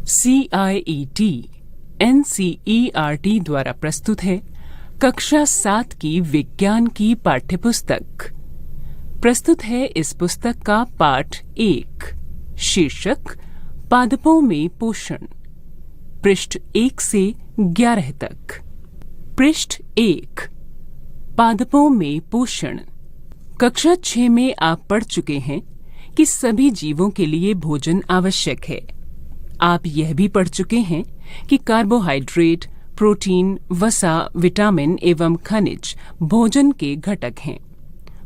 CIET NCERT द्वारा प्रस्तुत है कक्षा 7 की विज्ञान की पाठ्यपुस्तक। प्रस्तुत है इस पुस्तक का पाठ 1, शीर्षक पादपों में पोषण, पृष्ठ 1 से 11 तक। पृष्ठ 1, पादपों में पोषण। कक्षा 6 में आप पढ़ चुके हैं कि सभी जीवों के लिए भोजन आवश्यक है। आप यह भी पढ़ चुके हैं कि कार्बोहाइड्रेट, प्रोटीन, वसा, विटामिन एवं खनिज भोजन के घटक हैं।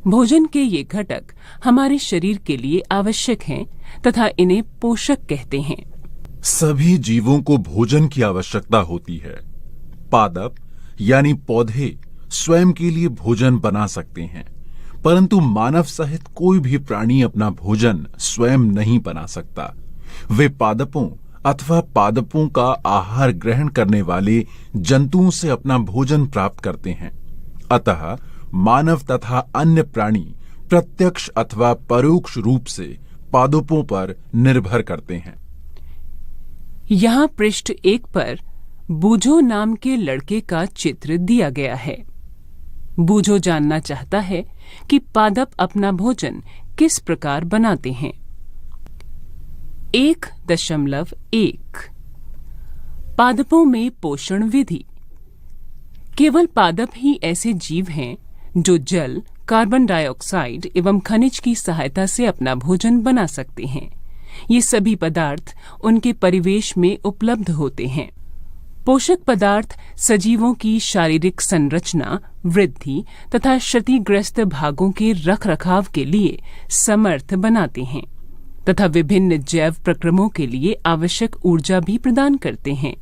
भोजन के ये घटक हमारे शरीर के लिए आवश्यक हैं तथा इन्हें पोषक कहते हैं। सभी जीवों को भोजन की आवश्यकता होती है। पादप यानी पौधे स्वयं के लिए भोजन बना सकते हैं, परंतु मानव सहित कोई भी प्राणी अपना भोजन स्वयं नहीं बना सकता। वे पादपों अथवा पादपों का आहार ग्रहण करने वाले जंतुओं से अपना भोजन प्राप्त करते हैं। अतः मानव तथा अन्य प्राणी प्रत्यक्ष अथवा परोक्ष रूप से पादपों पर निर्भर करते हैं। यहाँ पृष्ठ 1 पर बूझो नाम के लड़के का चित्र दिया गया है। बूझो जानना चाहता है कि पादप अपना भोजन किस प्रकार बनाते हैं। 1.1 पादपों में पोषण विधि। केवल पादप ही ऐसे जीव हैं जो जल, कार्बन डाइऑक्साइड एवं खनिज की सहायता से अपना भोजन बना सकते हैं। ये सभी पदार्थ उनके परिवेश में उपलब्ध होते हैं। पोषक पदार्थ सजीवों की शारीरिक संरचना, वृद्धि तथा क्षतिग्रस्त भागों के रखरखाव के लिए समर्थ बनाते हैं तथा विभिन्न जैव प्रक्रमों के लिए आवश्यक ऊर्जा भी प्रदान करते हैं।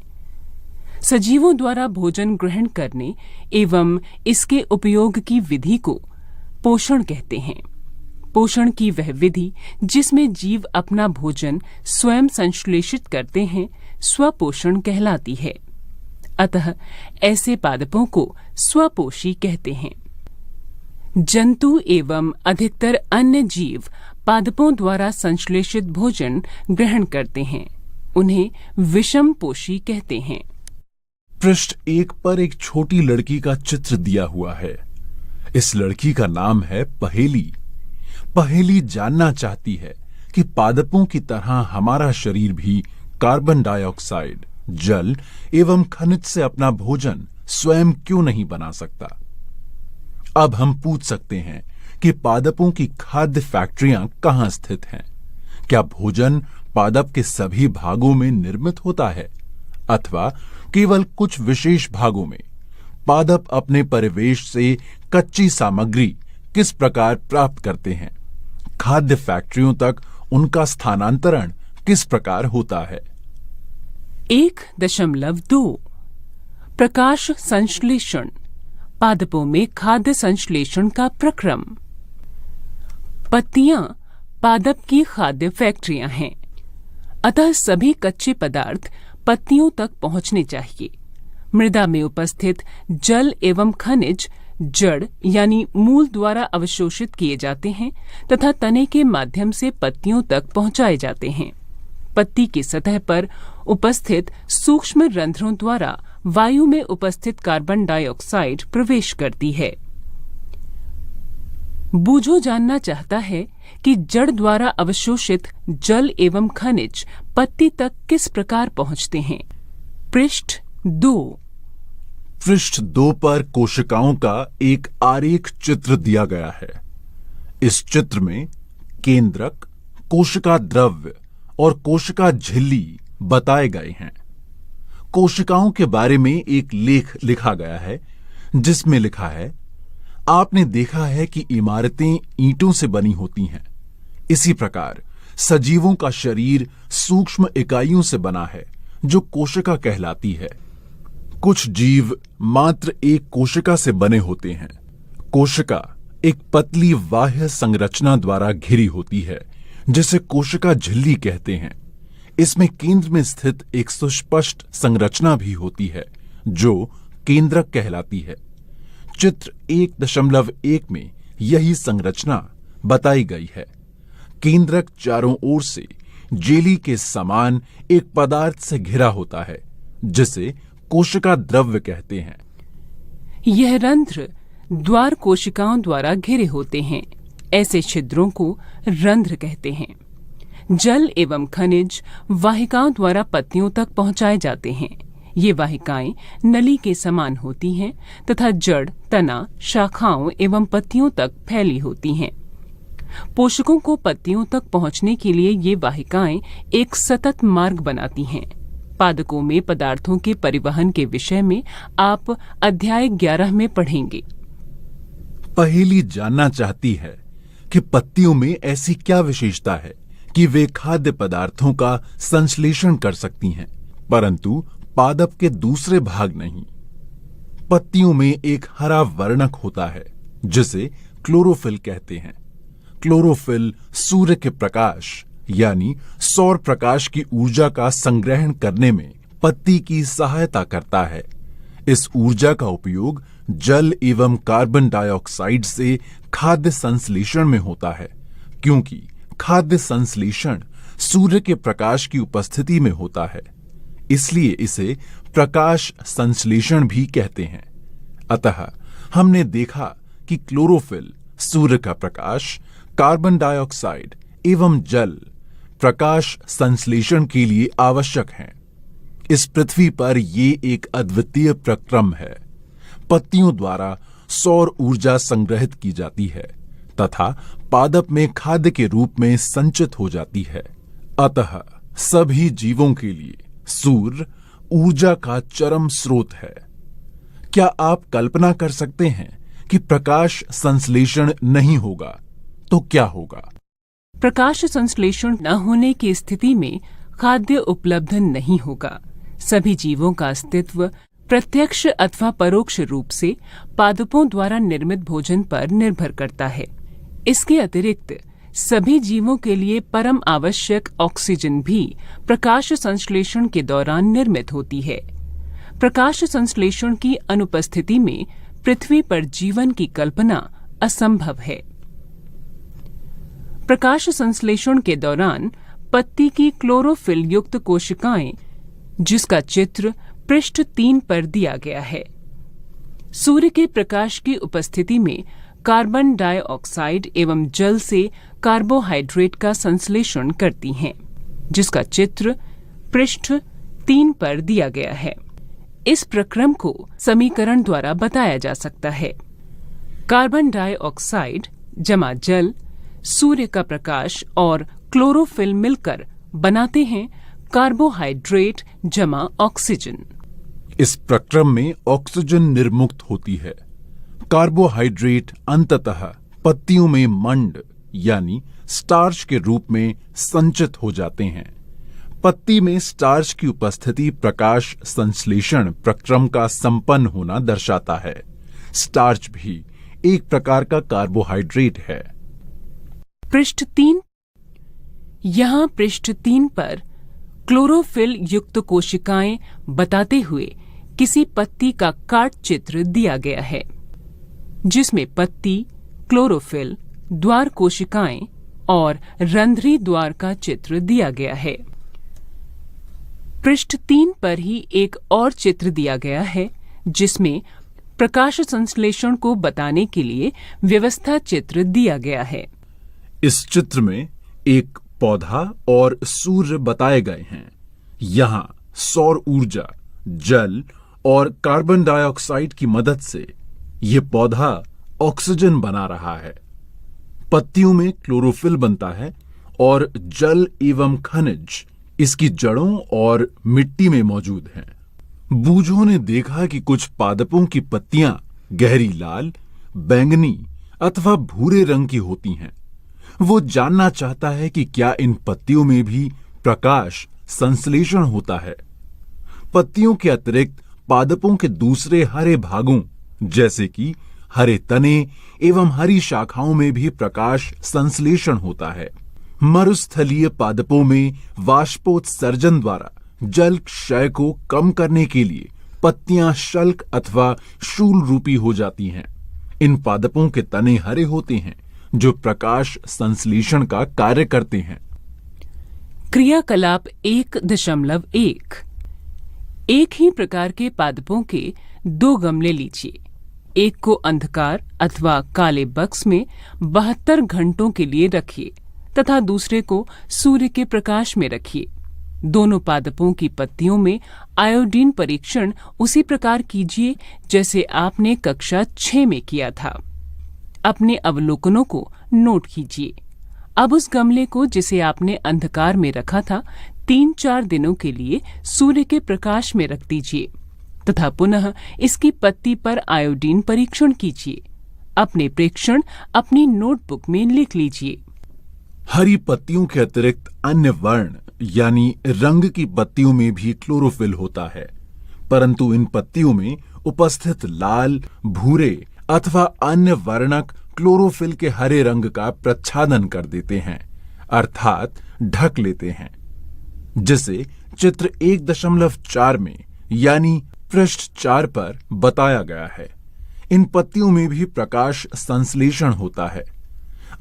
सजीवों द्वारा भोजन ग्रहण करने एवं इसके उपयोग की विधि को पोषण कहते हैं। पोषण की वह विधि जिसमें जीव अपना भोजन स्वयं संश्लेषित करते हैं स्वपोषण कहलाती है। अतः ऐसे पादपों को स्वपोषी कहते हैं। जंतु एवं अधिकतर अन्य जीव पादपों द्वारा संश्लेषित भोजन ग्रहण करते हैं। उन्हें विषमपोषी कहते हैं। पृष्ठ 1 पर एक छोटी लड़की का चित्र दिया हुआ है। इस लड़की का नाम है पहेली। पहेली जानना चाहती है कि पादपों की तरह हमारा शरीर भी कार्बन डाइऑक्साइड, जल एवं खनिज से अपना भोजन स्वयं क्यों नहीं बना सकता। अब हम पूछ सकते हैं कि पादपों की खाद्य फैक्ट्रियां कहां स्थित हैं? क्या भोजन पादप के सभी भागों में निर्मित होता है अथवा केवल कुछ विशेष भागों में? पादप अपने परिवेश से कच्ची सामग्री किस प्रकार प्राप्त करते हैं? खाद्य फैक्ट्रियों तक उनका स्थानांतरण किस प्रकार होता है? 1.2 प्रकाश संश्लेषण। पादपों में खाद्य संश्लेषण का प्रक्रम। पत्तियां पादप की खाद्य फैक्ट्रियां हैं, अतः सभी कच्चे पदार्थ पत्तियों तक पहुंचने चाहिए। मृदा में उपस्थित जल एवं खनिज जड़ यानी मूल द्वारा अवशोषित किए जाते हैं तथा तने के माध्यम से पत्तियों तक पहुंचाए जाते हैं। पत्ती की सतह पर उपस्थित सूक्ष्म रंध्रों द्वारा वायु में उपस्थित कार्बन डाइऑक्साइड प्रवेश करती है। बूझो जानना चाहता है कि जड़ द्वारा अवशोषित जल एवं खनिज पत्ती तक किस प्रकार पहुंचते हैं। पृष्ठ 2 पृष्ठ 2 पर कोशिकाओं का एक आरेख चित्र दिया गया है। इस चित्र में केंद्रक, कोशिका द्रव्य और कोशिका झिल्ली बताए गए हैं। कोशिकाओं के बारे में एक लेख लिखा गया है जिसमें लिखा है, आपने देखा है कि इमारतें ईंटों से बनी होती हैं। इसी प्रकार सजीवों का शरीर सूक्ष्म इकाइयों से बना है जो कोशिका कहलाती है। कुछ जीव मात्र एक कोशिका से बने होते हैं। कोशिका एक पतली बाह्य संरचना द्वारा घिरी होती है जिसे कोशिका झिल्ली कहते हैं। इसमें केंद्र में स्थित एक सुस्पष्ट संरचना भी होती है जो केंद्रक कहलाती है। चित्र 1.1 में यही संरचना बताई गई है। केंद्रक चारों ओर से जेली के समान एक पदार्थ से घिरा होता है जिसे कोशिका द्रव्य कहते हैं। यह रंध्र द्वार कोशिकाओं द्वारा घिरे होते हैं। ऐसे छिद्रों को रंध्र कहते हैं। जल एवं खनिज वाहिकाओं द्वारा पत्तियों तक पहुंचाए जाते हैं। ये वाहिकाएं नली के समान होती हैं तथा जड़, तना, शाखाओं एवं पत्तियों तक फैली होती हैं। पोषकों को पत्तियों तक पहुंचने के लिए ये वाहिकाएं एक सतत मार्ग बनाती हैं। पादकों में पदार्थों के परिवहन के विषय में आप अध्याय 11 में पढ़ेंगे। पहेली जानना चाहती है कि पत्तियों में ऐसी क्या विशेषता है कि वे खाद्य पदार्थों का संश्लेषण कर सकती हैं, परंतु पादप के दूसरे भाग नहीं। पत्तियों में एक हरा वर्णक होता है जिसे क्लोरोफिल कहते हैं। क्लोरोफिल सूर्य के प्रकाश यानी सौर प्रकाश की ऊर्जा का संग्रहण करने में पत्ती की सहायता करता है। इस ऊर्जा का उपयोग जल एवं कार्बन डाइऑक्साइड से खाद्य संश्लेषण में होता है। क्योंकि खाद्य संश्लेषण सूर्य के प्रकाश की उपस्थिति में होता है, इसलिए इसे प्रकाश संश्लेषण भी कहते हैं। अतः हमने देखा कि क्लोरोफिल सूर्य का प्रकाश, कार्बन डाइऑक्साइड एवं जल प्रकाश संश्लेषण के लिए आवश्यक हैं। इस पृथ्वी पर ये एक अद्वितीय प्रक्रम है। पत्तियों द्वारा सौर ऊर्जा संग्रहित की जाती है तथा पादप में खाद्य के रूप में संचित हो जाती है। अतः सभी जीवों के लिए सूर्य ऊर्जा का चरम स्रोत है। क्या आप कल्पना कर सकते हैं कि प्रकाश संश्लेषण नहीं होगा तो क्या होगा? प्रकाश संश्लेषण न होने की स्थिति में खाद्य उपलब्ध नहीं होगा। सभी जीवों का अस्तित्व प्रत्यक्ष अथवा परोक्ष रूप से पादपों द्वारा निर्मित भोजन पर निर्भर करता है। इसके अतिरिक्त सभी जीवों के लिए परम आवश्यक ऑक्सीजन भी प्रकाश संश्लेषण के दौरान निर्मित होती है। प्रकाश संश्लेषण की अनुपस्थिति में पृथ्वी पर जीवन की कल्पना असंभव है। प्रकाश संश्लेषण के दौरान पत्ती की क्लोरोफिल युक्त कोशिकाएं, जिसका चित्र पृष्ठ 3 पर दिया गया है, सूर्य के प्रकाश की उपस्थिति में कार्बन डाइऑक्साइड एवं जल से कार्बोहाइड्रेट का संश्लेषण करती हैं, जिसका चित्र पृष्ठ 3 पर दिया गया है। इस प्रक्रम को समीकरण द्वारा बताया जा सकता है। कार्बन डाइऑक्साइड जमा जल, सूर्य का प्रकाश और क्लोरोफिल मिलकर बनाते हैं कार्बोहाइड्रेट जमा ऑक्सीजन। इस प्रक्रम में ऑक्सीजन निर्मुक्त होती है। कार्बोहाइड्रेट अंततः पत्तियों में मंड यानी स्टार्च के रूप में संचित हो जाते हैं। पत्ती में स्टार्च की उपस्थिति प्रकाश संश्लेषण प्रक्रम का संपन्न होना दर्शाता है। स्टार्च भी एक प्रकार का कार्बोहाइड्रेट है। पृष्ठ 3। यहाँ पृष्ठ 3 पर क्लोरोफिल युक्त कोशिकाएं बताते हुए किसी पत्ती का काट चित्र दिया गया है, जिसमें पत्ती, क्लोरोफिल, द्वार कोशिकाएं और रंध्री द्वार का चित्र दिया गया है। पृष्ठ 3 पर ही एक और चित्र दिया गया है, जिसमें प्रकाश संश्लेषण को बताने के लिए व्यवस्था चित्र दिया गया है। इस चित्र में एक पौधा और सूर्य बताए गए हैं। यहाँ सौर ऊर्जा, जल और कार्बन डाइऑक्साइड की मदद से यह पौधा ऑक्सीजन बना रहा है। पत्तियों में क्लोरोफिल बनता है और जल एवं खनिज इसकी जड़ों और मिट्टी में मौजूद हैं। बूझों ने देखा कि कुछ पादपों की पत्तियां गहरी लाल, बैंगनी अथवा भूरे रंग की होती हैं। वो जानना चाहता है कि क्या इन पत्तियों में भी प्रकाश संश्लेषण होता है। पत्तियों के अतिरिक्त पादपों के दूसरे हरे भागों जैसे कि हरे तने एवं हरी शाखाओं में भी प्रकाश संश्लेषण होता है। मरुस्थलीय पादपों में वाष्पोत्सर्जन द्वारा जल क्षय को कम करने के लिए पत्तियां शल्क अथवा शूल रूपी हो जाती हैं। इन पादपों के तने हरे होते हैं जो प्रकाश संश्लेषण का कार्य करते हैं। क्रियाकलाप 1.1 एक ही प्रकार के पादपों के 2 गमले लीजिए। एक को अंधकार अथवा काले बक्स में 72 घंटों के लिए रखिए तथा दूसरे को सूर्य के प्रकाश में रखिए। दोनों पादपों की पत्तियों में आयोडीन परीक्षण उसी प्रकार कीजिए जैसे आपने कक्षा 6 में किया था। अपने अवलोकनों को नोट कीजिए। अब उस गमले को जिसे आपने अंधकार में रखा था 3-4 दिनों के लिए सूर्य के प्रकाश में रख दीजिए तथा पुनः इसकी पत्ती पर आयोडीन परीक्षण कीजिए। अपने प्रेक्षण अपनी नोटबुक में लिख लीजिए। हरी पत्तियों के अतिरिक्त अन्य वर्ण यानी रंग की पत्तियों में भी क्लोरोफिल होता है, परंतु इन पत्तियों में उपस्थित लाल, भूरे अथवा अन्य वर्णक क्लोरोफिल के हरे रंग का प्रच्छादन कर देते हैं, अर्थात ढक लेते हैं, जिसे चित्र 1.4 में यानी पृष्ठ 4 पर बताया गया है। इन पत्तियों में भी प्रकाश संश्लेषण होता है।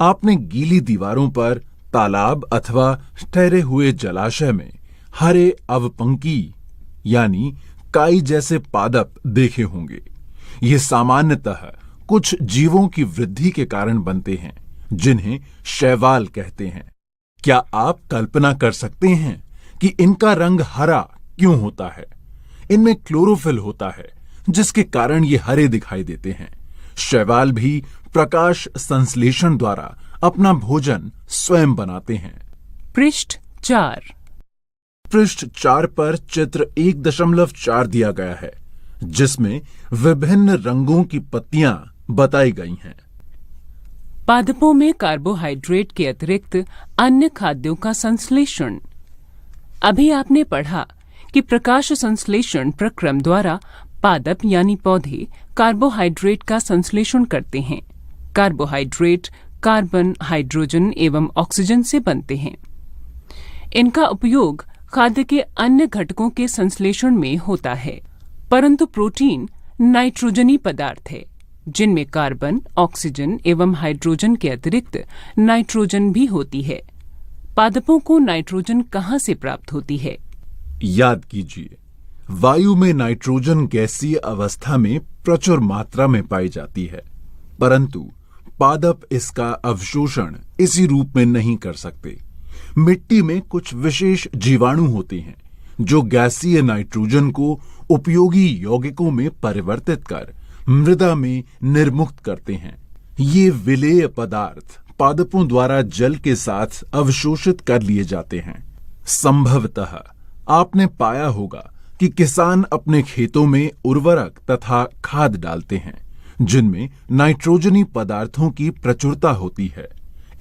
आपने गीली दीवारों पर तालाब अथवा ठहरे हुए जलाशय में हरे अवपंकी यानी काई जैसे पादप देखे होंगे। ये सामान्यतः कुछ जीवों की वृद्धि के कारण बनते हैं, जिन्हें शैवाल कहते हैं। क्या आप कल्पना कर सकते हैं कि इनका रंग हरा क्यों होता है? इनमें क्लोरोफिल होता है, जिसके कारण ये हरे दिखाई देते हैं। शैवाल भी प्रकाश संश्लेषण द्वारा अपना भोजन स्वयं बनाते हैं। पृष्ठ 4 पृष्ठ 4 पर चित्र 1.4 दिया गया है, जिसमें विभिन्न रंगों की पत्तियां बताई गई हैं। पादपों में कार्बोहाइड्रेट के अतिरिक्त अन्य खाद्यों का संश्लेषण। अभी आपने पढ़ा कि प्रकाश संश्लेषण प्रक्रम द्वारा पादप यानी पौधे कार्बोहाइड्रेट का संश्लेषण करते हैं। कार्बोहाइड्रेट कार्बन, हाइड्रोजन एवं ऑक्सीजन से बनते हैं। इनका उपयोग खाद्य के अन्य घटकों के संश्लेषण में होता है, परंतु प्रोटीन नाइट्रोजनी पदार्थ है, जिनमें कार्बन, ऑक्सीजन एवं हाइड्रोजन के अतिरिक्त नाइट्रोजन भी होती है। पादपों को नाइट्रोजन कहाँ से प्राप्त होती है? याद कीजिए, वायु में नाइट्रोजन गैसीय अवस्था में प्रचुर मात्रा में पाई जाती है, परंतु पादप इसका अवशोषण इसी रूप में नहीं कर सकते। मिट्टी में कुछ विशेष जीवाणु होते हैं जो गैसीय नाइट्रोजन को उपयोगी यौगिकों में परिवर्तित कर मृदा में निर्मुक्त करते हैं। ये विलेय पदार्थ पादपों द्वारा जल के साथ अवशोषित कर लिए जाते हैं। संभवतः आपने पाया होगा कि किसान अपने खेतों में उर्वरक तथा खाद डालते हैं, जिनमें नाइट्रोजनी पदार्थों की प्रचुरता होती है।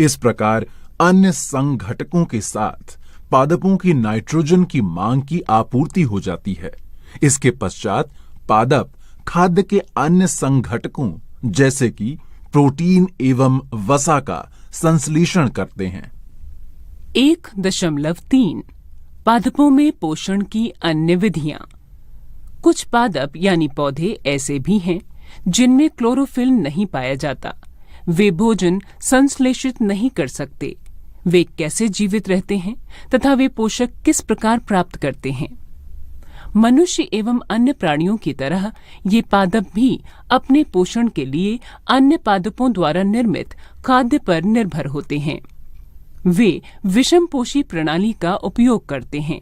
इस प्रकार अन्य संघटकों के साथ पादपों की नाइट्रोजन की मांग की आपूर्ति हो जाती है। इसके पश्चात पादप खाद्य के अन्य संघटकों जैसे कि प्रोटीन एवं वसा का संश्लेषण करते हैं। 1.3 पादपों में पोषण की अन्य विधियां। कुछ पादप यानी पौधे ऐसे भी हैं जिनमें क्लोरोफिल नहीं पाया जाता। वे भोजन संश्लेषित नहीं कर सकते। वे कैसे जीवित रहते हैं तथा वे पोषक किस प्रकार प्राप्त करते हैं? मनुष्य एवं अन्य प्राणियों की तरह ये पादप भी अपने पोषण के लिए अन्य पादपों द्वारा निर्मित खाद्य पर निर्भर होते हैं। वे विषमपोषी प्रणाली का उपयोग करते हैं।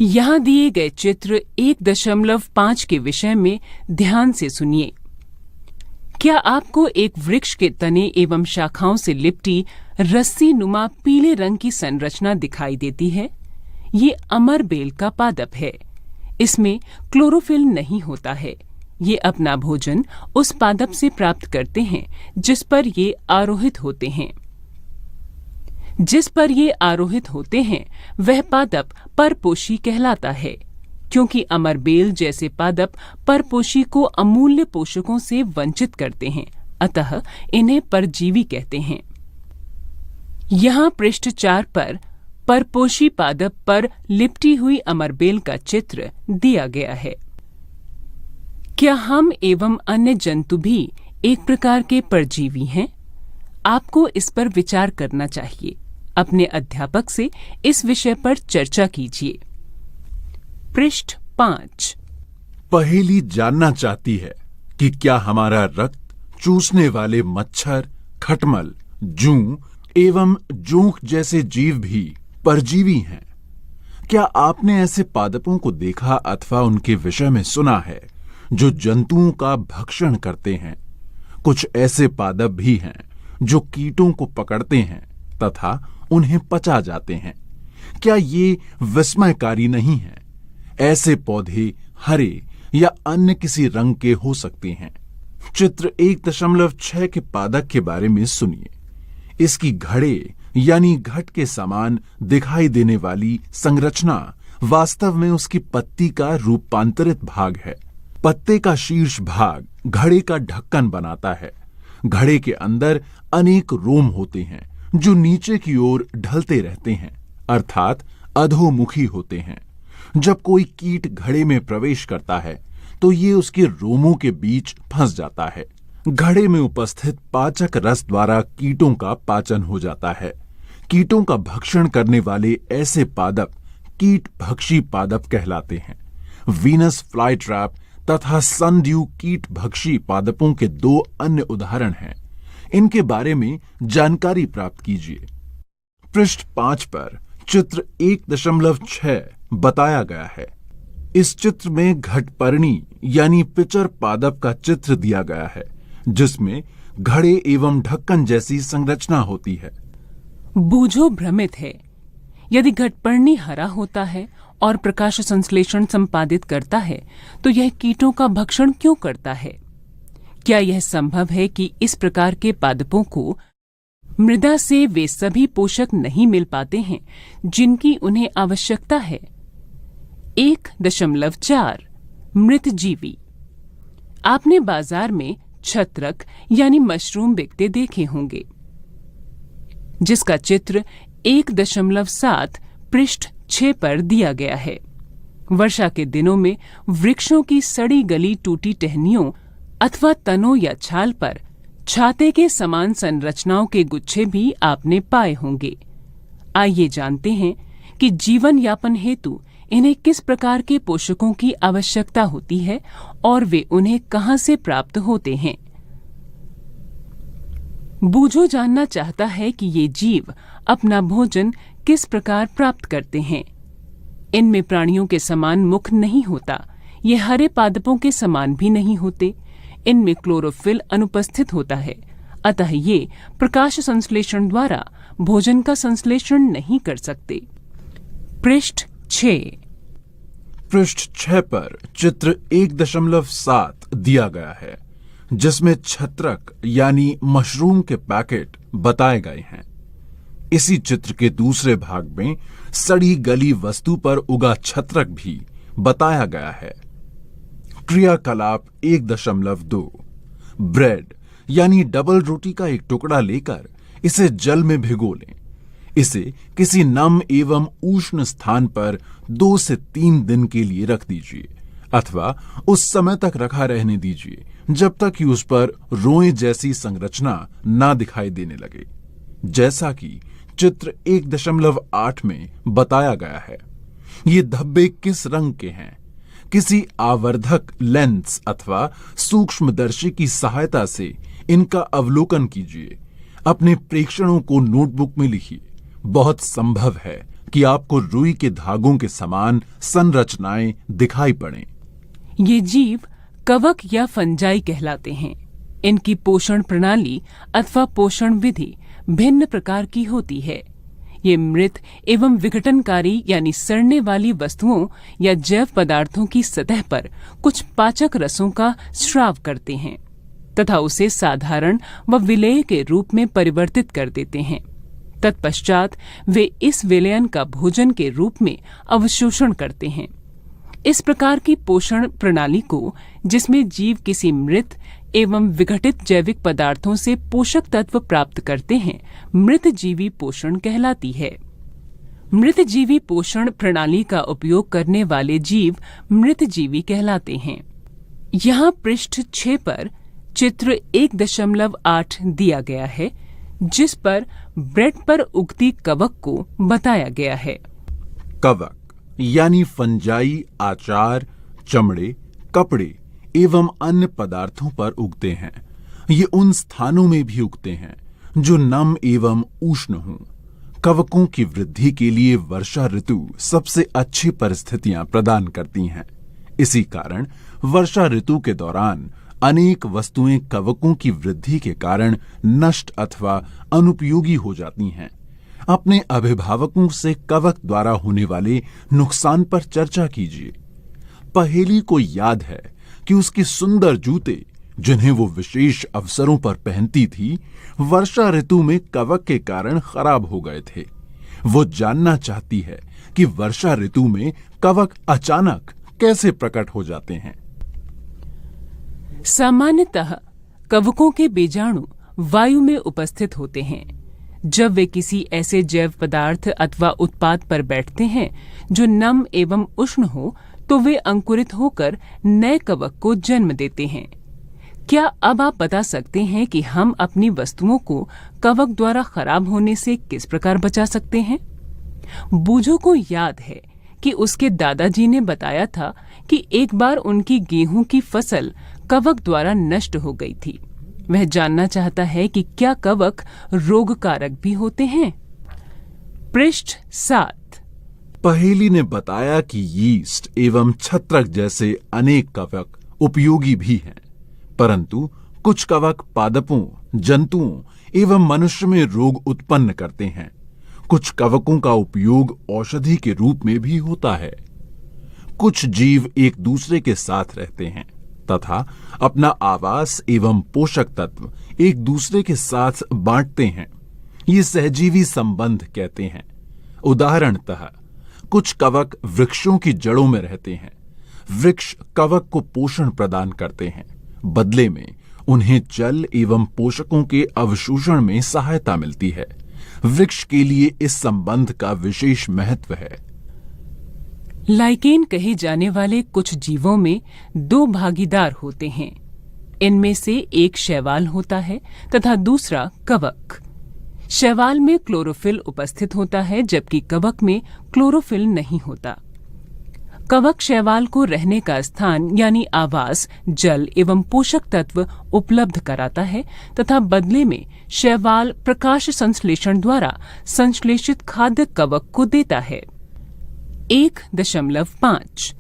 यहाँ दिए गए चित्र 1.5 के विषय में ध्यान से सुनिए। क्या आपको एक वृक्ष के तने एवं शाखाओं से लिपटी रस्सी नुमा पीले रंग की संरचना दिखाई देती है? ये अमर बेल का पादप है। इसमें क्लोरोफिल नहीं होता है। ये अपना भोजन उस पादप से प्राप्त करते हैं जिस पर ये आरोहित होते हैं। जिस पर ये आरोहित होते हैं वह पादप परपोषी कहलाता है, क्योंकि अमरबेल जैसे पादप परपोषी को अमूल्य पोषकों से वंचित करते हैं, अतः इन्हें परजीवी कहते हैं। यहाँ पृष्ठ 4 पर परपोषी पादप पर लिपटी हुई अमरबेल का चित्र दिया गया है। क्या हम एवं अन्य जंतु भी एक प्रकार के परजीवी हैं? आपको इस पर विचार करना चाहिए। अपने अध्यापक से इस विषय पर चर्चा कीजिए। पृष्ठ 5। पहेली जानना चाहती है कि क्या हमारा रक्त चूसने वाले मच्छर, खटमल, जूं एवं जोंक जैसे जीव भी परजीवी हैं। क्या आपने ऐसे पादपों को देखा अथवा उनके विषय में सुना है जो जंतुओं का भक्षण करते हैं? कुछ ऐसे पादप भी हैं जो कीटों को पकड़ते हैं तथा उन्हें पचा जाते हैं। क्या ये विस्मयकारी नहीं है? ऐसे पौधे हरे या अन्य किसी रंग के हो सकते हैं। चित्र 1.6 के पादप के बारे में सुनिए। इसकी घड़े यानी घट के समान दिखाई देने वाली संरचना वास्तव में उसकी पत्ती का रूपांतरित भाग है। पत्ते का शीर्ष भाग घड़े का ढक्कन बनाता है। घड़े के अंदर अनेक रोम होते हैं जो नीचे की ओर ढलते रहते हैं, अर्थात अधोमुखी होते हैं। जब कोई कीट घड़े में प्रवेश करता है तो ये उसके रोमों के बीच फंस जाता है। घड़े में उपस्थित पाचक रस द्वारा कीटों का पाचन हो जाता है। कीटों का भक्षण करने वाले ऐसे पादप कीट भक्षी पादप कहलाते हैं। वीनस फ्लाई ट्रैप तथा सनड्यू कीट भक्षी पादपों के 2 अन्य उदाहरण हैं। इनके बारे में जानकारी प्राप्त कीजिए। पृष्ठ 5 पर चित्र 1.6 बताया गया है। इस चित्र में घटपर्णी यानी पिचर पादप का चित्र दिया गया है, जिसमें घड़े एवं ढक्कन जैसी संरचना होती है। बूझो भ्रमित है। यदि घटपर्णी हरा होता है और प्रकाश संश्लेषण संपादित करता है तो यह कीटों का भक्षण क्यों करता है? क्या यह संभव है कि इस प्रकार के पादपों को मृदा से वे सभी पोषक नहीं मिल पाते हैं जिनकी उन्हें आवश्यकता है? 1.4 मृत जीवी। आपने बाजार में छत्रक यानी मशरूम बिकते देखे होंगे, जिसका चित्र 1.7 पृष्ठ 6 पर दिया गया है। वर्षा के दिनों में वृक्षों की सड़ी गली टूटी टहनियों अथवा तनों या छाल पर छाते के समान संरचनाओं के गुच्छे भी आपने पाए होंगे। आइए जानते हैं कि जीवन यापन हेतु इन्हें किस प्रकार के पोषकों की आवश्यकता होती है और वे उन्हें कहां से प्राप्त होते हैं। बूझो जानना चाहता है कि ये जीव अपना भोजन किस प्रकार प्राप्त करते हैं। इनमें प्राणियों के समान मुख नहीं होता। ये हरे पादपों के समान भी नहीं होते। इनमें क्लोरोफिल अनुपस्थित होता है, अतः ये प्रकाश संश्लेषण द्वारा भोजन का संश्लेषण नहीं कर सकते। पृष्ठ 6। पृष्ठ 6 पर चित्र 1.7 दिया गया है, जिसमें छत्रक यानी मशरूम के पैकेट बताए गए हैं। इसी चित्र के दूसरे भाग में सड़ी गली वस्तु पर उगा छत्रक भी बताया गया है। क्रियाकलाप 1.2 ब्रेड यानी डबल रोटी का एक टुकड़ा लेकर इसे जल में भिगो लें। इसे किसी नम एवं उष्ण स्थान पर 2 से 3 दिन के लिए रख दीजिए अथवा उस समय तक रखा रहने दीजिए जब तक कि उस पर रोए जैसी संरचना ना दिखाई देने लगे, जैसा कि चित्र 1.8 में बताया गया है। ये धब्बे किस रंग के हैं? किसी आवर्धक लेंस अथवा सूक्ष्मदर्शी की सहायता से इनका अवलोकन कीजिए। अपने प्रेक्षणों को नोटबुक में लिखिए। बहुत संभव है कि आपको रुई के धागों के समान संरचनाएं दिखाई पड़ें। ये जीव कवक या फंजाई कहलाते हैं। इनकी पोषण प्रणाली अथवा पोषण विधि भिन्न प्रकार की होती है। ये मृत एवं विघटनकारी यानी सड़ने वाली वस्तुओं या जैव पदार्थों की सतह पर कुछ पाचक रसों का स्राव करते हैं तथा उसे साधारण व विलेय के रूप में परिवर्तित कर देते हैं। तत्पश्चात वे इस विलयन का भोजन के रूप में अवशोषण करते हैं। इस प्रकार की पोषण प्रणाली को, जिसमें जीव किसी मृत एवं विघटित जैविक पदार्थों से पोषक तत्व प्राप्त करते हैं, मृत जीवी पोषण कहलाती है। मृत जीवी पोषण प्रणाली का उपयोग करने वाले जीव मृत जीवी कहलाते हैं। यहाँ पृष्ठ 6 पर चित्र 1.8 दिया गया है, जिस पर ब्रेड पर उगती कवक को बताया गया है। कवक यानी फंजाई आचार, चमड़े, कपड़े एवं अन्य पदार्थों पर उगते हैं। ये उन स्थानों में भी उगते हैं जो नम एवं उष्ण हों। कवकों की वृद्धि के लिए वर्षा ऋतु सबसे अच्छी परिस्थितियां प्रदान करती हैं। इसी कारण वर्षा ऋतु के दौरान अनेक वस्तुएं कवकों की वृद्धि के कारण नष्ट अथवा अनुपयोगी हो जाती हैं। अपने अभिभावकों से कवक द्वारा होने वाले नुकसान पर चर्चा कीजिए। पहेली को याद है कि उसके सुंदर जूते, जिन्हें वो विशेष अवसरों पर पहनती थी, वर्षा ऋतु में कवक के कारण खराब हो गए थे। वो जानना चाहती है कि वर्षा ऋतु में कवक अचानक कैसे प्रकट हो जाते हैं। सामान्यतः कवकों के बीजाणु वायु में उपस्थित होते हैं। जब वे किसी ऐसे जैव पदार्थ अथवा उत्पाद पर बैठते हैं जो नम एवं उष्ण हो, तो वे अंकुरित होकर नए कवक को जन्म देते हैं। क्या अब आप बता सकते हैं कि हम अपनी वस्तुओं को कवक द्वारा खराब होने से किस प्रकार बचा सकते हैं? बूझो को याद है कि उसके दादाजी ने बताया था कि एक बार उनकी गेहूं की फसल कवक द्वारा नष्ट हो गई थी। वह जानना चाहता है कि क्या कवक रोगकारक भी होते हैं। पृष्ठ 7। पहेली ने बताया कि यीस्ट एवं छत्रक जैसे अनेक कवक उपयोगी भी हैं, परंतु कुछ कवक पादपों, जंतुओं एवं मनुष्य में रोग उत्पन्न करते हैं। कुछ कवकों का उपयोग औषधि के रूप में भी होता है। कुछ जीव एक दूसरे के साथ रहते हैं तथा अपना आवास एवं पोषक तत्व एक दूसरे के साथ बांटते हैं। ये सहजीवी संबंध कहते हैं। उदाहरणतः कुछ कवक वृक्षों की जड़ों में रहते हैं। वृक्ष कवक को पोषण प्रदान करते हैं। बदले में उन्हें जल एवं पोषकों के अवशोषण में सहायता मिलती है। वृक्ष के लिए इस संबंध का विशेष महत्व है। लाइकेन कहे जाने वाले कुछ जीवों में दो भागीदार होते हैं। इनमें से एक शैवाल होता है तथा दूसरा कवक। शैवाल में क्लोरोफिल उपस्थित होता है, जबकि कवक में क्लोरोफिल नहीं होता। कवक शैवाल को रहने का स्थान यानी आवास, जल एवं पोषक तत्व उपलब्ध कराता है तथा बदले में शैवाल प्रकाश संश्लेषण द्वारा संश्लेषित खाद्य कवक को देता है। 1.5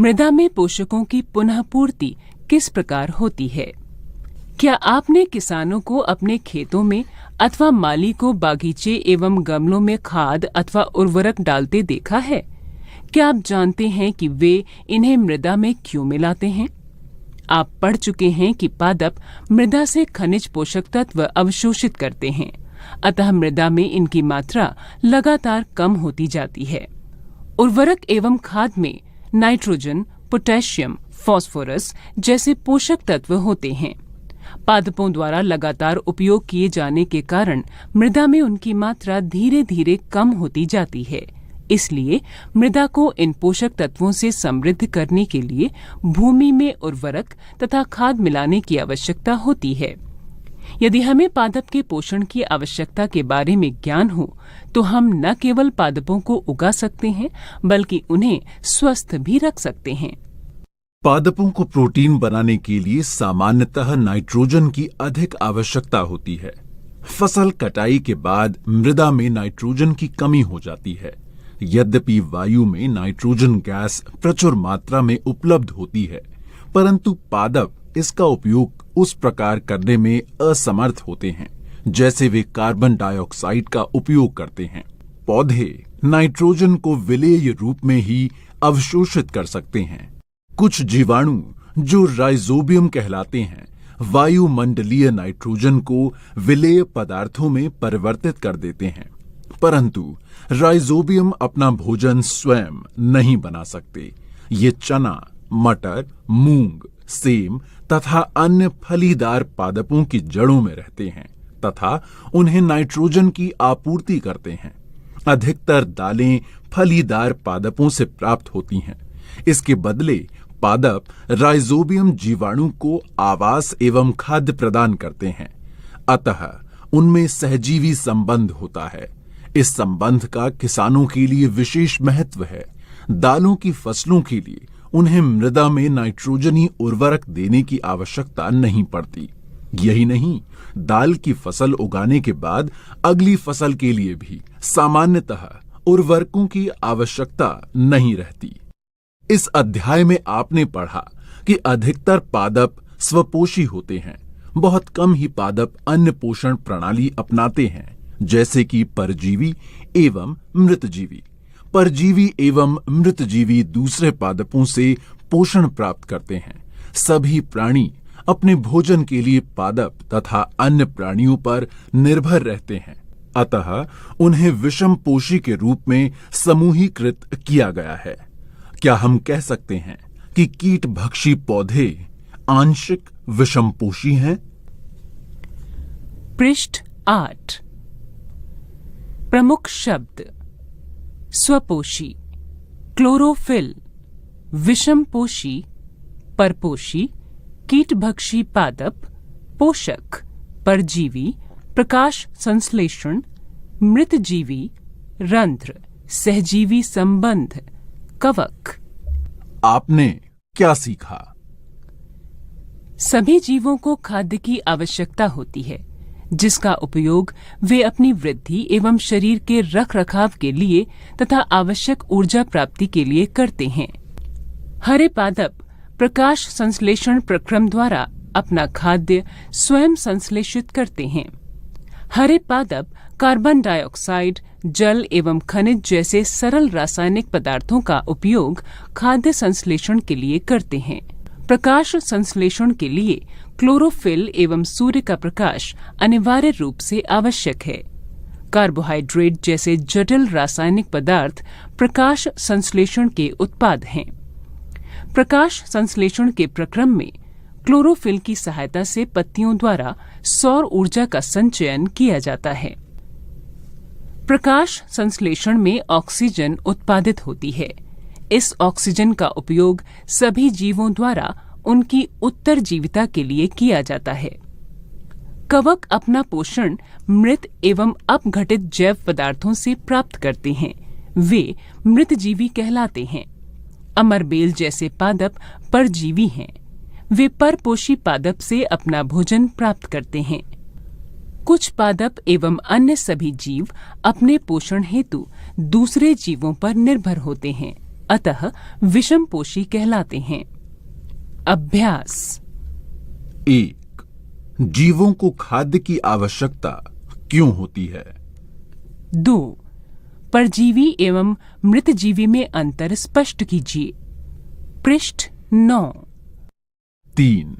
मृदा में पोषकों की पुनः पूर्ति किस प्रकार होती है? क्या आपने किसानों को अपने खेतों में अथवा माली को बागीचे एवं गमलों में खाद अथवा उर्वरक डालते देखा है? क्या आप जानते हैं कि वे इन्हें मृदा में क्यों मिलाते हैं? आप पढ़ चुके हैं कि पादप मृदा से खनिज पोषक तत्व अवशोषित करते हैं, अतः मृदा में इनकी मात्रा लगातार कम होती जाती है। उर्वरक एवं खाद में नाइट्रोजन, पोटेशियम, फास्फोरस जैसे पोषक तत्व होते हैं। पादपों द्वारा लगातार उपयोग किए जाने के कारण मृदा में उनकी मात्रा धीरे धीरे कम होती जाती है। इसलिए मृदा को इन पोषक तत्वों से समृद्ध करने के लिए भूमि में उर्वरक तथा खाद मिलाने की आवश्यकता होती है। यदि हमें पादप के पोषण की आवश्यकता के बारे में ज्ञान हो, तो हम न केवल पादपों को उगा सकते हैं, बल्कि उन्हें स्वस्थ भी रख सकते हैं। पादपों को प्रोटीन बनाने के लिए सामान्यतः नाइट्रोजन की अधिक आवश्यकता होती है। फसल कटाई के बाद मृदा में नाइट्रोजन की कमी हो जाती है। यद्यपि वायु में नाइट्रोजन गैस प्रचुर मात्रा में उपलब्ध होती है, परंतु पादप इसका उपयोग उस प्रकार करने में असमर्थ होते हैं जैसे वे कार्बन डाइऑक्साइड का उपयोग करते हैं। पौधे नाइट्रोजन को विलेय रूप में ही अवशोषित कर सकते हैं। कुछ जीवाणु जो राइजोबियम कहलाते हैं, वायुमंडलीय नाइट्रोजन को विलेय पदार्थों में परिवर्तित कर देते हैं, परंतु राइजोबियम अपना भोजन स्वयं नहीं बना सकते। ये चना, मटर, मूंग, सेम तथा अन्य फलीदार पादपों की जड़ों में रहते हैं तथा उन्हें नाइट्रोजन की आपूर्ति करते हैं। अधिकतर दालें फलीदार पादपों से प्राप्त होती हैं। इसके बदले पादप राइजोबियम जीवाणु को आवास एवं खाद्य प्रदान करते हैं। अतः उनमें सहजीवी संबंध होता है। इस संबंध का किसानों के लिए विशेष महत्व है। दालों की फसलों के लिए उन्हें मृदा में नाइट्रोजनी उर्वरक देने की आवश्यकता नहीं पड़ती। यही नहीं, दाल की फसल उगाने के बाद अगली फसल के लिए भी सामान्यतः उर्वरकों की आवश्यकता नहीं रहती। इस अध्याय में आपने पढ़ा कि अधिकतर पादप स्वपोषी होते हैं। बहुत कम ही पादप अन्य पोषण प्रणाली अपनाते हैं, जैसे कि परजीवी एवं मृतजीवी। परजीवी एवं मृतजीवी दूसरे पादपों से पोषण प्राप्त करते हैं। सभी प्राणी अपने भोजन के लिए पादप तथा अन्य प्राणियों पर निर्भर रहते हैं, अतः उन्हें विषमपोषी के रूप में समूहीकृत किया गया है। क्या हम कह सकते हैं कि कीटभक्षी पौधे आंशिक विषमपोषी हैं? पृष्ठ 8। प्रमुख शब्द: स्वपोषी, क्लोरोफिल, विषमपोषी, परपोषी, कीटभक्षी पादप, पोषक, परजीवी, प्रकाश संश्लेषण, मृतजीवी, रंध्र, सहजीवी संबंध, कवक। आपने क्या सीखा? सभी जीवों को खाद्य की आवश्यकता होती है, जिसका उपयोग वे अपनी वृद्धि एवं शरीर के रखरखाव के लिए तथा आवश्यक ऊर्जा प्राप्ति के लिए करते हैं। हरे पादप प्रकाश संश्लेषण प्रक्रम द्वारा अपना खाद्य स्वयं संश्लेषित करते हैं। हरे पादप कार्बन डाइऑक्साइड, जल एवं खनिज जैसे सरल रासायनिक पदार्थों का उपयोग खाद्य संश्लेषण के लिए करते हैं। प्रकाश संश्लेषण के लिए क्लोरोफिल एवं सूर्य का प्रकाश अनिवार्य रूप से आवश्यक है। कार्बोहाइड्रेट जैसे जटिल रासायनिक पदार्थ प्रकाश संश्लेषण के उत्पाद हैं। प्रकाश संश्लेषण के प्रक्रम में क्लोरोफिल की सहायता से पत्तियों द्वारा सौर ऊर्जा का संचयन किया जाता है। प्रकाश संश्लेषण में ऑक्सीजन उत्पादित होती है। इस ऑक्सीजन का उपयोग सभी जीवों द्वारा उनकी उत्तरजीविता के लिए किया जाता है। कवक अपना पोषण मृत एवं अपघटित जैव पदार्थों से प्राप्त करते हैं। वे मृतजीवी कहलाते हैं। अमरबेल जैसे पादप परजीवी हैं। वे परपोषी पादप से अपना भोजन प्राप्त करते हैं। कुछ पादप एवं अन्य सभी जीव अपने पोषण हेतु दूसरे जीवों पर निर्भर होते हैं, अतः विषमपोषी कहलाते हैं। अभ्यास 1. जीवों को खाद्य की आवश्यकता क्यों होती है? 2. परजीवी एवं मृतजीवी में अंतर स्पष्ट कीजिए। पृष्ठ 9। 3.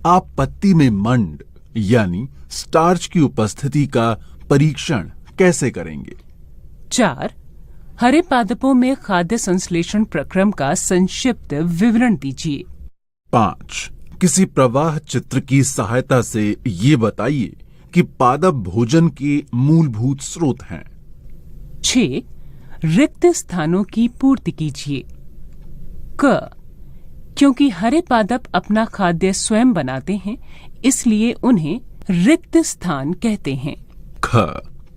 आप पत्ती में मंड यानी स्टार्च की उपस्थिति का परीक्षण कैसे करेंगे? 4. हरे पादपों में खाद्य संश्लेषण प्रक्रम का संक्षिप्त विवरण दीजिए। 5. किसी प्रवाह चित्र की सहायता से ये बताइए कि पादप भोजन के मूलभूत स्रोत हैं। 6. रिक्त स्थानों की पूर्ति कीजिए। क. क्योंकि हरे पादप अपना खाद्य स्वयं बनाते हैं, इसलिए उन्हें रिक्त स्थान कहते हैं। ख.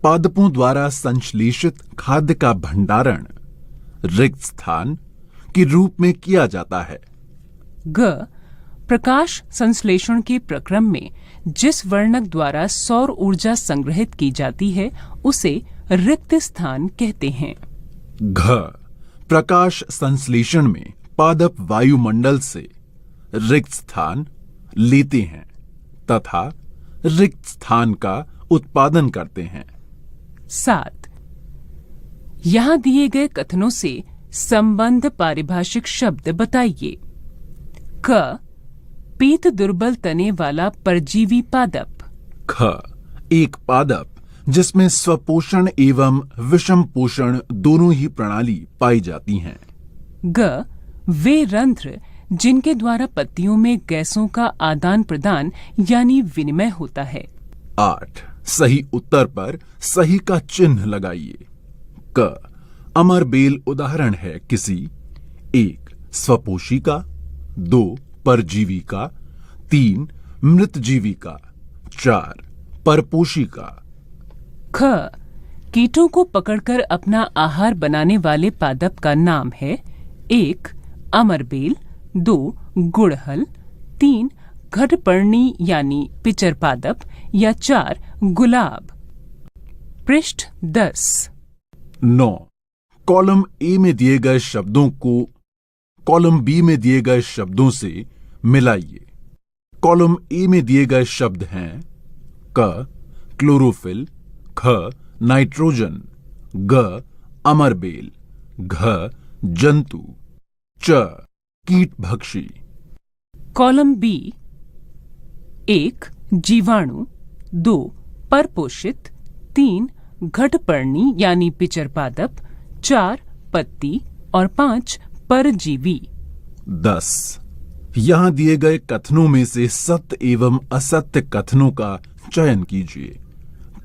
पादपों द्वारा संश्लेषित खाद्य का भंडारण रिक्त स्थान के रूप में किया जाता है। ग. प्रकाश संश्लेषण के प्रक्रम में जिस वर्णक द्वारा सौर ऊर्जा संग्रहित की जाती है, उसे रिक्त स्थान कहते हैं। घ. प्रकाश संश्लेषण में पादप वायुमंडल से रिक्त स्थान लेते हैं तथा रिक्त स्थान का उत्पादन करते हैं। 7. यहां दिए गए कथनों से संबंध पारिभाषिक शब्द बताइए। क. पीत दुर्बल तने वाला परजीवी पादप। ख. एक पादप जिसमें स्वपोषण एवं विषम पोषण दोनों ही प्रणाली पाई जाती हैं। ग. वे रंध्र जिनके द्वारा पत्तियों में गैसों का आदान प्रदान यानी विनिमय होता है। 8. सही उत्तर पर सही का चिन्ह लगाइए। क. अमरबेल उदाहरण है किसी 1. स्वपोषी का, 2. परजीवी का, 3. मृतजीवी का, 4. परपोषिका। ख, कीटों को पकड़कर अपना आहार बनाने वाले पादप का नाम है 1. अमरबेल, 2. गुड़हल, 3. घटपर्णी यानी पिचर पादप या 4. गुलाब। पृष्ठ 10। 9. कॉलम ए में दिए गए शब्दों को कॉलम बी में दिए गए शब्दों से मिलाइए। कॉलम ए में दिए गए शब्द हैं क, क्लोरोफिल, ख, नाइट्रोजन, ग, अमरबेल, घ, जंतु, च, कीटभक्षी। Column B 1. जीवाणु, 2. परपोषित, 3. घटपर्णी यानी पिचर पादप, 4. पत्ती और 5. परजीवी। 10. यहां दिए गए कथनों में से सत्य एवं असत्य कथनों का चयन कीजिए।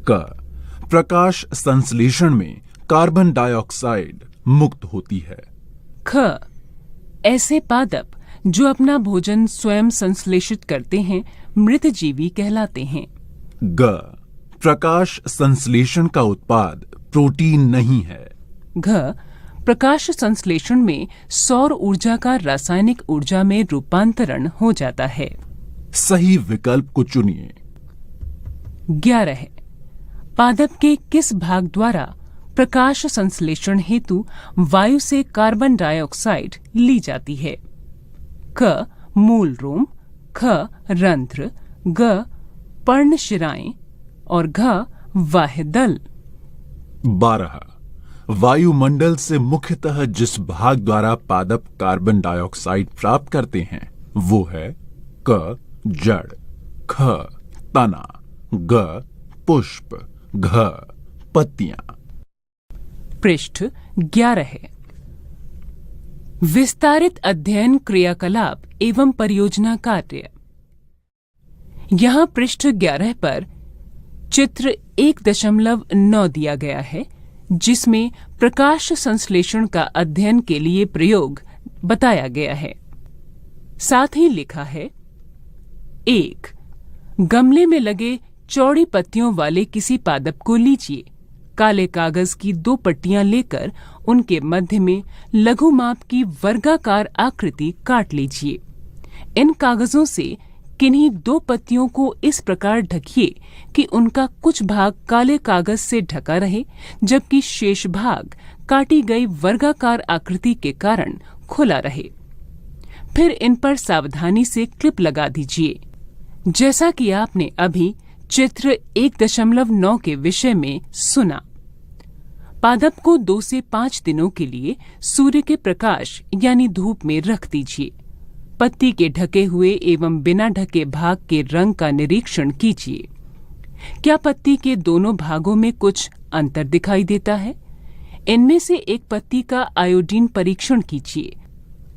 क, प्रकाश संश्लेषण में कार्बन डाइऑक्साइड मुक्त होती है। ख, ऐसे पादप जो अपना भोजन स्वयं संश्लेषित करते हैं मृत जीवी कहलाते हैं। ग, प्रकाश संश्लेषण का उत्पाद प्रोटीन नहीं है। घ, प्रकाश संश्लेषण में सौर ऊर्जा का रासायनिक ऊर्जा में रूपांतरण हो जाता है। सही विकल्प को चुनिए। 11. पादप के किस भाग द्वारा प्रकाश संश्लेषण हेतु वायु से कार्बन डाइऑक्साइड ली जाती है? क, मूल रोम, ख, रंध्र, ग, पर्णशिराएं और घ, वाह्यदल। 12. वायुमंडल से मुख्यतः जिस भाग द्वारा पादप कार्बन डाइऑक्साइड प्राप्त करते हैं वो है क, जड़, ख, तना, ग, पुष्प, घ, पत्तियां। पृष्ठ 11 है। विस्तारित अध्ययन क्रियाकलाप एवं परियोजना कार्य। यहाँ पृष्ठ 11 पर चित्र 1.9 दिया गया है जिसमें प्रकाश संश्लेषण का अध्ययन के लिए प्रयोग बताया गया है। साथ ही लिखा है 1. गमले में लगे चौड़ी पत्तियों वाले किसी पादप को लीजिए। काले कागज की 2 पट्टियां लेकर उनके मध्य में लघु माप की वर्गाकार आकृति काट लीजिए। इन कागजों से किन्हीं 2 पत्तियों को इस प्रकार ढकिए कि उनका कुछ भाग काले कागज से ढका रहे जबकि शेष भाग काटी गई वर्गाकार आकृति के कारण खुला रहे। फिर इन पर सावधानी से क्लिप लगा दीजिए जैसा कि आपने अभी चित्र 1.9 के विषय में सुना। पादप को 2 से 5 दिनों के लिए सूर्य के प्रकाश यानी धूप में रख दीजिए। पत्ती के ढके हुए एवं बिना ढके भाग के रंग का निरीक्षण कीजिए। क्या पत्ती के दोनों भागों में कुछ अंतर दिखाई देता है? इनमें से एक पत्ती का आयोडीन परीक्षण कीजिए।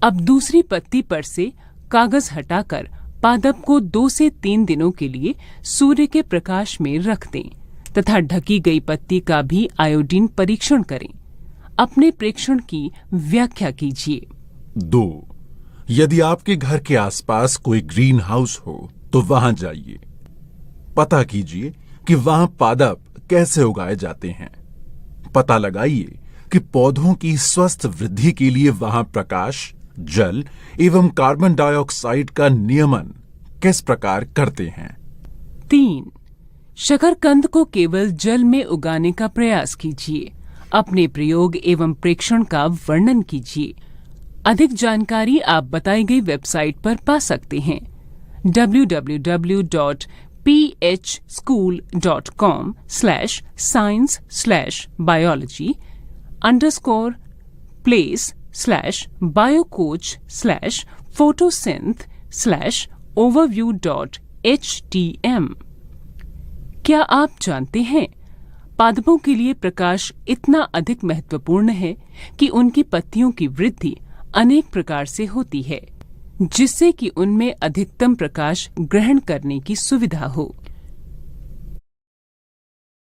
अब दूसरी पत्ती पर से कागज हटाकर पादप को 2 से 3 दिनों के लिए सूर्य के प्रकाश में रख दें तथा ढकी गई पत्ती का भी आयोडीन परीक्षण करें। अपने प्रेक्षण की व्याख्या कीजिए। 2. यदि आपके घर के आसपास कोई ग्रीन हाउस हो तो वहां जाइए। पता कीजिए कि वहां पादप कैसे उगाए जाते हैं। पता लगाइए कि पौधों की स्वस्थ वृद्धि के लिए वहां प्रकाश, जल एवं कार्बन डाइऑक्साइड का नियमन किस प्रकार करते हैं। 3. शकरकंद को केवल जल में उगाने का प्रयास कीजिए। अपने प्रयोग एवं प्रेक्षण का वर्णन कीजिए। अधिक जानकारी आप बताई गई वेबसाइट पर पा सकते हैं www.ph-school.com/science/biology_place/photosynth/overview.htm। क्या आप जानते हैं पादपों के लिए प्रकाश इतना अधिक महत्वपूर्ण है कि उनकी पत्तियों की वृद्धि अनेक प्रकार से होती है जिससे कि उनमें अधिकतम प्रकाश ग्रहण करने की सुविधा हो।